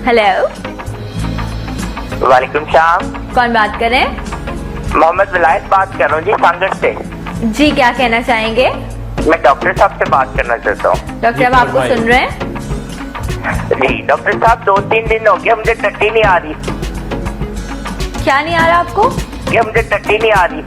Hello, वालेकुम सलाम। कौन बात कर रहे हैं? मोहम्मद विलायत बात कर रहा हूँ जी, संगत से। जी, क्या कहना चाहेंगे? मैं डॉक्टर साहब से बात करना चाहता हूँ। डॉक्टर साहब आपको सुन रहे हैं? जी डॉक्टर साहब, 2-3 दिन हो गए मुझे टट्टी नहीं आ रही। क्या नहीं आ रहा आपको? क्या मुझे टट्टी नहीं आ रही।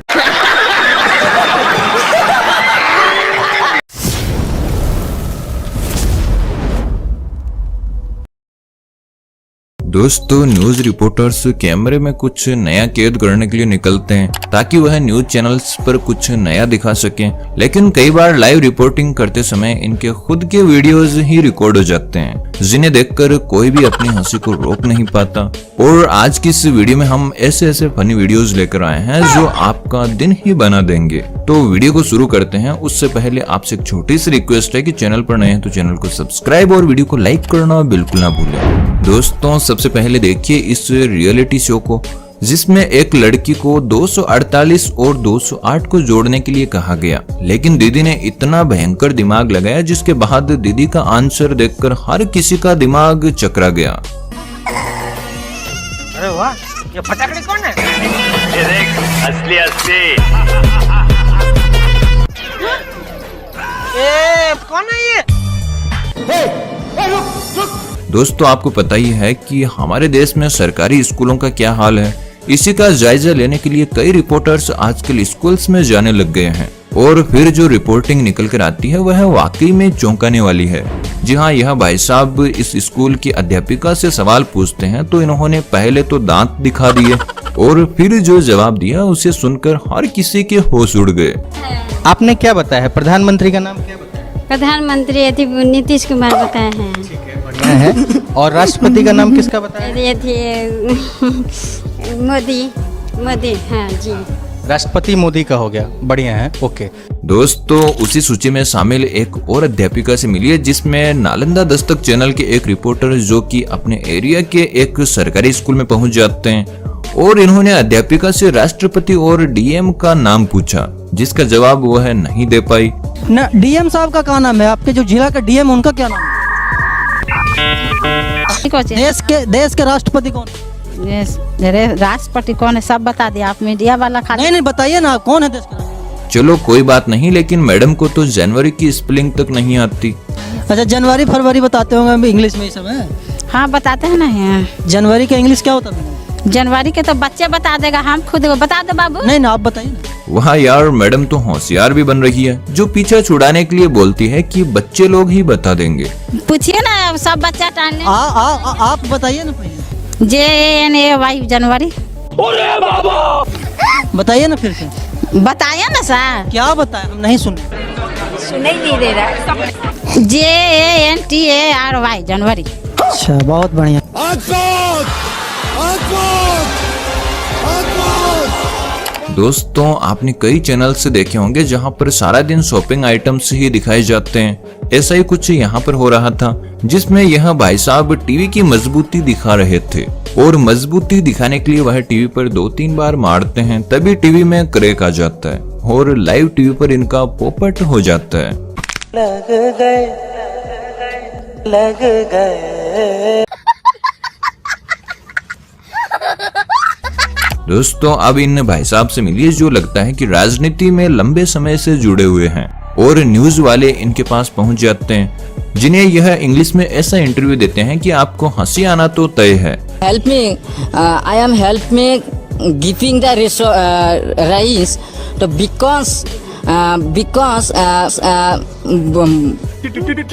दोस्तों, न्यूज रिपोर्टर्स कैमरे में कुछ नया कैद करने के लिए निकलते हैं ताकि वह न्यूज चैनल्स पर कुछ नया दिखा सकें, लेकिन कई बार लाइव रिपोर्टिंग करते समय इनके खुद के वीडियोस ही रिकॉर्ड हो जाते हैं, जिन्हें देखकर कोई भी अपनी हंसी को रोक नहीं पाता। और आज की इस वीडियो में हम ऐसे फनी वीडियोस लेकर आए हैं जो आपका दिन ही बना देंगे। तो वीडियो को शुरू करते हैं। उससे पहले आपसे एक छोटी सी रिक्वेस्ट है कि चैनल पर नए हैं तो चैनल को सब्सक्राइब और वीडियो को लाइक करना बिल्कुल ना भूलें। दोस्तों, सबसे पहले देखिए इस रियलिटी शो को, जिसमें एक लड़की को 248 और 208 को जोड़ने के लिए कहा गया, लेकिन दीदी ने इतना भयंकर दिमाग लगाया जिसके बाद दीदी का आंसर देखकर हर किसी का दिमाग चकरा गया। अरे वाह, ये फटाकड़े कौन है? ये देख, असली कौन है ये? दोस्तों, आपको पता ही है कि हमारे देश में सरकारी स्कूलों का क्या हाल है। इसी का जायजा लेने के लिए कई रिपोर्टर्स आजकल स्कूल्स में जाने लग गए हैं और फिर जो रिपोर्टिंग निकल कर आती है वह वाकई में चौंकाने वाली है। जी हाँ, यह भाई साहब इस स्कूल की अध्यापिका से सवाल पूछते हैं तो इन्होंने पहले तो दांत दिखा दिए और फिर जो जवाब दिया उसे सुनकर हर किसी के होश उड़ गए। आपने क्या बताया है? प्रधानमंत्री का नाम क्या बताया? प्रधानमंत्री नीतीश कुमार बताए हैं। बढ़िया है। और राष्ट्रपति का नाम किसका बताया? ये थे मोदी। हाँ जी, राष्ट्रपति मोदी का हो गया। बढ़िया है, ओके। दोस्तों, उसी सूची में शामिल एक और अध्यापिका से मिलिए जिसमें नालंदा दस्तक चैनल के एक रिपोर्टर जो कि अपने एरिया के एक सरकारी स्कूल में पहुंच जाते हैं और इन्होंने अध्यापिका से राष्ट्रपति और डीएम का नाम पूछा, जिसका जवाब वह नहीं दे पाई। ना डीएम साहब का क्या नाम है? आपके जो जिला का डीएम उनका क्या नाम है? देश के राष्ट्रपति कौन? राष्ट्रपति कौन है सब बता दिया आप, मीडिया वाला खाली। नहीं बताइए ना, कौन है देश का? चलो कोई बात नहीं, लेकिन मैडम को तो जनवरी की स्पेलिंग तक नहीं आती। अच्छा, जनवरी फरवरी बताते होंगे इंग्लिश में, सब है। हाँ बताते हैं ना। जनवरी का इंग्लिश क्या होता है? जनवरी के तो बच्चे बता देगा, हम खुद बता दो बाबू। नहीं ना, आप बताइए ना। वहाँ यार, मैडम तो होशियार भी बन रही है, जो पीछे छुड़ाने के लिए बोलती है कि बच्चे लोग ही बता देंगे। पूछिए ना, सब बच्चा टालने। आप बताइए ना पहले। JNAY जनवरी। बताइए ना फिर से। बताया ना सर। क्या बताया? हम नहीं सुने। सुनाई नहीं दे रहा। JANTARY जनवरी। अच्छा, बहुत बढ़िया। दोस्तों, आपने कई चैनल से देखे होंगे जहां पर सारा दिन शॉपिंग आइटम्स ही दिखाए जाते हैं। ऐसा ही कुछ यहां पर हो रहा था, जिसमें यह भाई साहब टीवी की मजबूती दिखा रहे थे और मजबूती दिखाने के लिए वह टीवी पर 2-3 बार मारते हैं, तभी टीवी में क्रैक आ जाता है और लाइव टीवी पर इनका पोपट हो जाता है। लग गए। दोस्तों, अब इन भाई साहब से मिलिए जो लगता है कि राजनीति में लंबे समय से जुड़े हुए हैं और न्यूज वाले इनके पास पहुंच जाते हैं, जिन्हें यह इंग्लिश में ऐसा इंटरव्यू देते हैं कि आपको हंसी आना तो तय है। Help me, I am help me giving the rice तो बिकॉज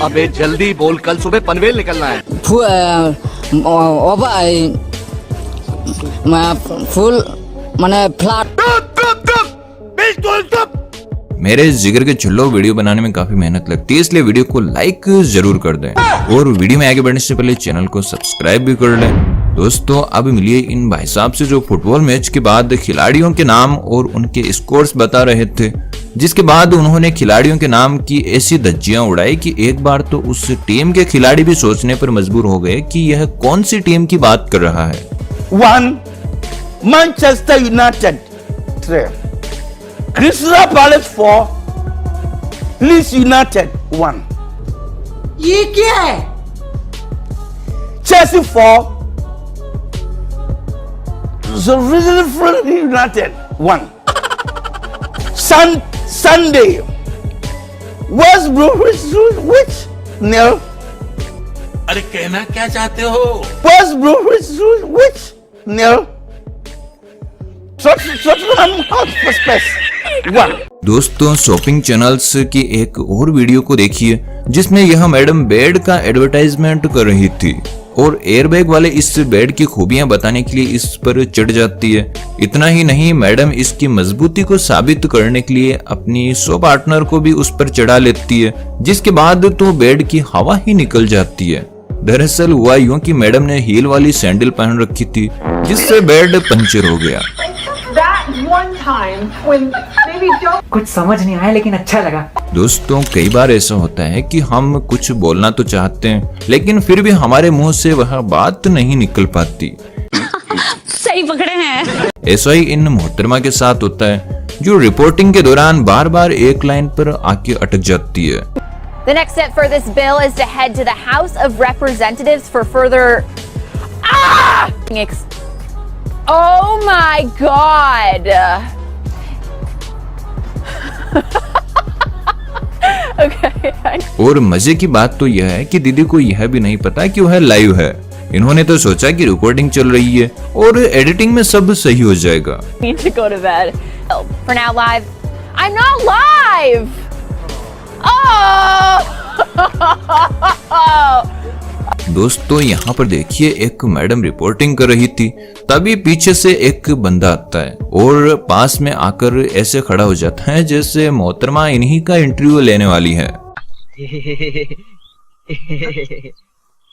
अबे जल्दी बोल, कल सुबह पनवेल निकलना है। फुल माने फ्लैट। मेरे जिगर के चुल्लो वीडियो बनाने में काफी मेहनत लगती है, इसलिए वीडियो को लाइक जरूर कर दें और वीडियो में आगे बढ़ने से पहले चैनल को सब्सक्राइब भी कर लें। दोस्तों, अब मिलिए इन भाई साहब से जो फुटबॉल मैच के बाद खिलाड़ियों के नाम और उनके स्कोर्स बता रहे थे, जिसके बाद उन्होंने खिलाड़ियों के नाम की ऐसी धज्जियां उड़ाई कि एक बार तो उस टीम के खिलाड़ी भी सोचने पर मजबूर हो गए कि यह कौन सी टीम की बात कर रहा है। 1 Manchester United 3 Crystal Palace 4 Leeds United 1। ये क्या है? Chelsea 4 United. One. Sunday. West Bromwich which? Nil. अरे कहना क्या चाहते हो? West Bromwich which? Nil. Tottenham Hotspur. One. दोस्तों शॉपिंग चैनल्स की एक और वीडियो को देखिए जिसमें यह मैडम बेड का एडवर्टाइजमेंट कर रही थी और एयरबैग वाले इस बेड की खूबियां बताने के लिए इस पर चढ़ जाती है। इतना ही नहीं, मैडम इसकी मजबूती को साबित करने के लिए अपनी शो पार्टनर को भी उस पर चढ़ा लेती है, जिसके बाद तो बेड की हवा ही निकल जाती है। दरअसल हुआ यूं कि मैडम ने हील वाली सैंडल पहन रखी थी जिससे बेड पंचर हो गया। कुछ समझ नहीं आया लेकिन अच्छा लगा। दोस्तों कई बार ऐसा होता है कि हम कुछ बोलना तो चाहते हैं लेकिन फिर भी हमारे मुंह से वह बात नहीं निकल पाती। सही पकड़े हैं। ऐसा ही इन मोहतरमा के साथ होता है जो रिपोर्टिंग के दौरान बार बार एक लाइन पर आके अटक जाती है। The next step for this bill is to head to the House of Representatives for further. Oh my God! Okay. और मजे की बात तो यह है कि दीदी को यह भी नहीं पता कि वह लाइव है। इन्होंने तो सोचा कि रिकॉर्डिंग चल रही है और एडिटिंग में सब सही हो जाएगा। Need to go to bed. For now, live. I'm not live. Oh! दोस्तों यहाँ पर देखिए एक मैडम रिपोर्टिंग कर रही थी, तभी पीछे से एक बंदा आता है और पास में आकर ऐसे खड़ा हो जाता है जैसे मोहतरमा इन्हीं का इंटरव्यू लेने वाली है।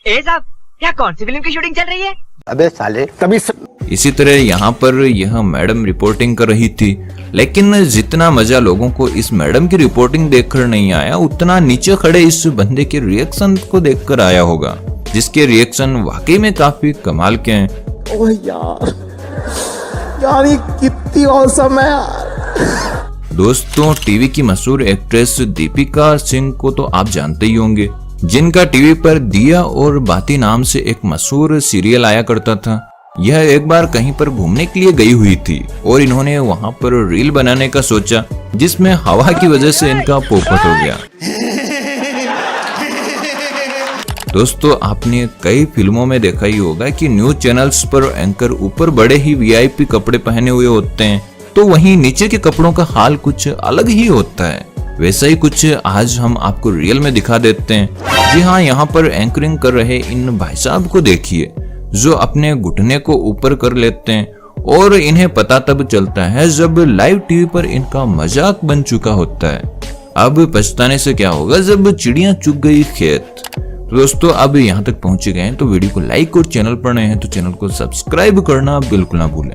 साहब क्या कौन सी फिल्म की शूटिंग चल रही है? अबे साले तभी इसी तरह यहाँ पर यह मैडम रिपोर्टिंग कर रही थी, लेकिन जितना मजा लोगों को इस मैडम की रिपोर्टिंग देखकर नहीं आया उतना नीचे खड़े इस बंदे के रिएक्शन को देखकर आया होगा, जिसके रिएक्शन वाकई में काफी कमाल के हैं। ओह यार ये कितनी औसम है यार। दोस्तों टीवी की मशहूर एक्ट्रेस दीपिका सिंह को तो आप जानते ही होंगे, जिनका टीवी पर दिया और बाती नाम से एक मशहूर सीरियल आया करता था। यह एक बार कहीं पर घूमने के लिए गई हुई थी और इन्होंने वहां पर रील बनाने का सोचा, जिसमें हवा की वजह से इनका पोपट हो गया। दोस्तों आपने कई फिल्मों में देखा ही होगा कि न्यूज चैनल्स पर एंकर ऊपर बड़े ही वीआईपी कपड़े पहने हुए होते हैं, तो वहीं नीचे के कपड़ों का हाल कुछ अलग ही होता है। वैसा ही कुछ आज हम आपको रियल में दिखा देते हैं। जी हाँ, यहाँ पर एंकरिंग कर रहे इन भाई साहब को देखिए जो अपने घुटने को ऊपर कर लेते हैं और इन्हें पता तब चलता है जब लाइव टीवी पर इनका मजाक बन चुका होता है। अब पछताने से क्या होगा जब चिड़ियां चुग गई खेत। तो दोस्तों अब यहाँ तक पहुंचे गए हैं तो वीडियो को लाइक और चैनल पर नए हैं तो चैनल को सब्सक्राइब करना बिल्कुल ना भूलें।